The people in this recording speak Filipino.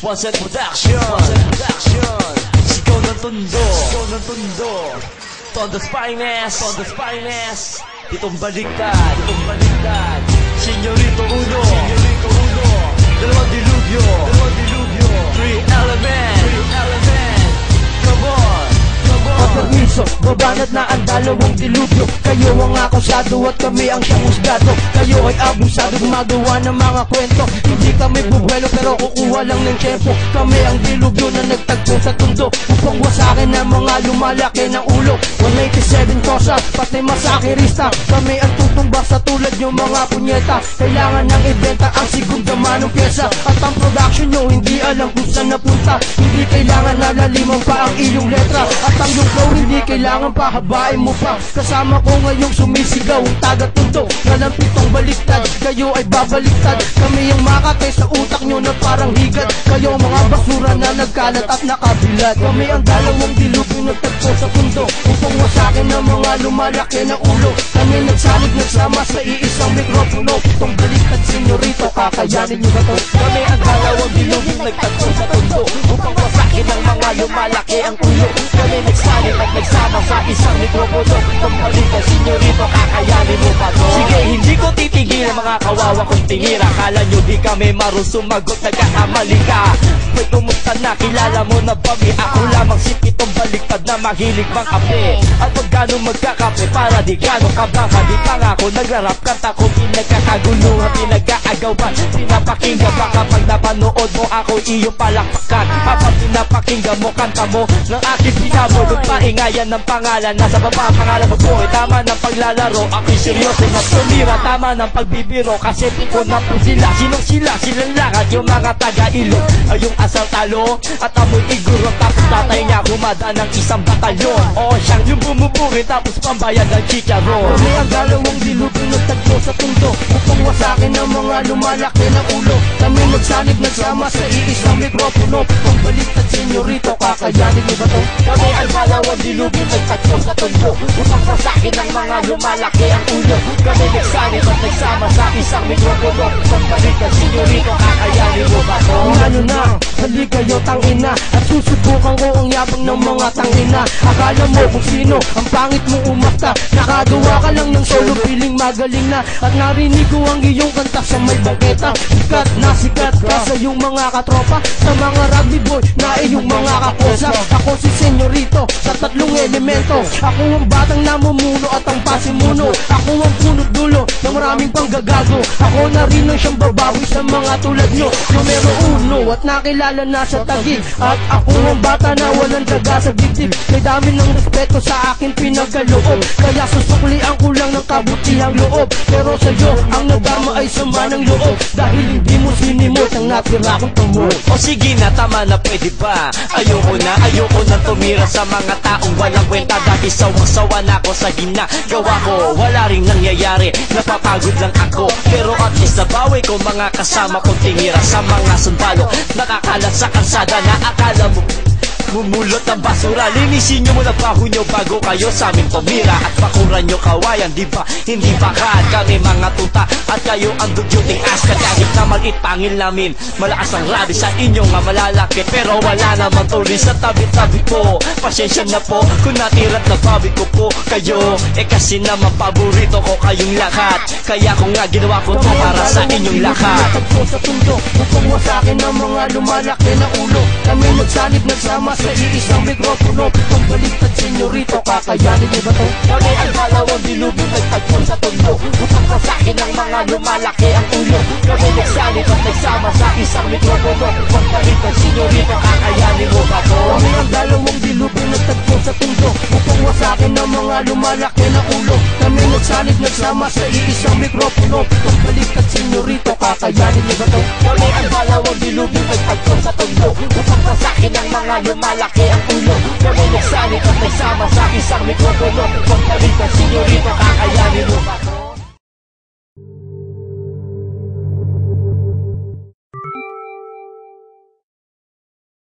Wasn't production. Sigaw ng tundo. Tondo's finest. Ditong baliktad. Senyorito Uno. Dalawang dilubyo. Three element. Come on. Permiso, babanat na ang dalawang dilubyo. Kayo ang akusado at kami ang siyang husgado. Kayo ay abusado, gumagawa ng mga kwento. Hindi kami bubuelo pero kukuha lang ng tiyempo. Kami ang dilubyo na nagtagpo sa tundo upang wasakin ang mga lumalaki ng ulo. 197 kosa, pati masakirista. Kami ang tutumba sa tulad nyo mga punyeta. Kailangan ng ibenta ang segunda manong pyesa. At ang production nyo hindi alam kung saan napunta. Hindi kailangan na laliman pa ang iyong letra. At ang iyong flow hindi kailangan pahabain mo pa. Kasama ko ngayong sumisigaw ang taga-tundo. Nalampitong baliktad, kayo ay babaliktad. Kami yung makatay sa utak nyo na parang higat. Kayo mga basura na nagkalat at nakabilad. Kami ang dalawang dilubyo nagtagpo sa pundo upang wasakin ang mga lumalaki na ulo. Kami nagsalig nagsama sa iisang mikropono. Itong baliktad senyorito, kakayanin nyo ba to? Kami ang dalawang dilubyo nagtagpo sa tundo upang wasakin ang mga lumalaki ang ulo. Kami nagsalit at nagsama sa isang mikropono. Itong baliktad senyorito, kakayanin mo ba to? Sige, hindi ko titigil ang mga kawawa kong tingira. Kala nyo di kami marunong sumagot, nagkakamali ka. Pwede kumusta na, kilala mo na ba mi? Ako lamang si Pitong baliktad na mahilig mang kape. At pag gano'ng magkakape para di gano'ng kabahan. Di pa nga ako nagrarap, kanta ko pinagkakaguluhan, pinagkaagawan. Pinapakinggan ba kapag napanood mo ako iyong palakpakan? Kapag pinapakinggan mo kanta mo ng aking pinabulog, paingayan ng pangalan. Nasa baba ang pangalan mo buhay, tama ng paglalaro. Ako'y seryoso na tumira, tama ng pagbibiro. Kasi piko na po sila, sinong sila? Silang lahat yung mga taga-ilog. Ay yung asal talo at amoy iguro. Tapos tatay niya humada ng isang batalyon. O siyang yung bumuburi tapos pambayad ng chicharon. Kami ang dalawang dilubyo nagtagpo sa tundo upang wasakin ang mga lumalaki na ulo. Kami magsalig nagsama sa iisang mikropono. Kung baliktad senyorito, kakayanin nyo ba to? Kami ang dalawang dilubyo nagtagpo sa tundo upang wasakin ang mga lumalaki ang ulo. Kami nagsalig at nagsama sa isang mikropono. Kung baliktad senyorito, kakayanin mo ba to? Ano na, hali kayo tangina. At susubukan ko ang yabang ng mga tangina. Akala mo kung sino, ang pangit mo umata. Nakagawa ka lang ng solo, feeling magaling na. At narinig ko ang iyong kanta sa may bageta. Sikat na sikat ka sa iyong mga katropa. Sa mga rugby boy na iyong mga kaposa. Ako si senyorito sa tatlong elemento. Ako ang batang namumuno at ang pasimuno. Ako ang punot dulo ng maraming panggagago. Ako na rin ang siyang babawi sa mga tulad nyo. Numero uno at nakilala na sa tagig. At ako ang bata na walang daga sa dibdib. May dami ng respeto sa akin pinagkaloob. Kaya susuklian ko lang ng kabutihang loob. Pero sa'yo ang nadama ay sama ng loob. Dahil hindi mo sinimot ang natira kong tumor. O sige na, tama na, pwede ba? Ayoko na tumira sa mga taong walang kwenta. Dahil sawang-sawa na ako sa ginagawa ko. Wala ring nangyayari, napapagod lang ako. Pero at least nabawi ko mga kasama kong tingira sa mga sundalo. Nakakalat sa kalsada na akala mo mumulot ng basura. Linisin nyo muna baho nyo bago kayo sa amin tumira. At bakuran nyo kawayan, di ba? Hindi bakad kami mga tuta at kayo ang dugyuting aska. Kahit na maliit pangil namin, malakas ang rabi sa inyo nga malalaki. Pero wala naman tuloy sa tabi-tabi ko. Pasensya na po kung natirat na babi ko po kayo. Kasi naman paborito ko kayong lahat. Kaya kung nga ginawa ko to para sa inyong lahat. Tagpo sa tundo upang wasakin ang mga lumalaki na ulo. Kami nagsalig nagsama sa iisang mikropono. Kung baliktad senyorito, kakayanin nyo ba to? Kami ang dalawang dilubyo nagtagpo sa tundo upang wasakin ang mga lumalaki ang ulo. Kami nagsalit at nagsama sa isang mikropono. Kung baliktad senyorito, kakayanin mo ba to? Kami ang dalawang dilubyo nagtagpo sa tundo upang wasakin ang mga lumalaki na ulo. Kami nagsalig nagsama sa iisang mikropono. Kung baliktad senyorito, kakayanin nyo ba to? Kami ang dalawang dilubyo nagtagpo sa tundo upang wasakin ang mga lumalaki ang ulo. Kami nagsalit at nagsama sa isang mikropono. Kung baliktad senyorito, kakayanin mo ba?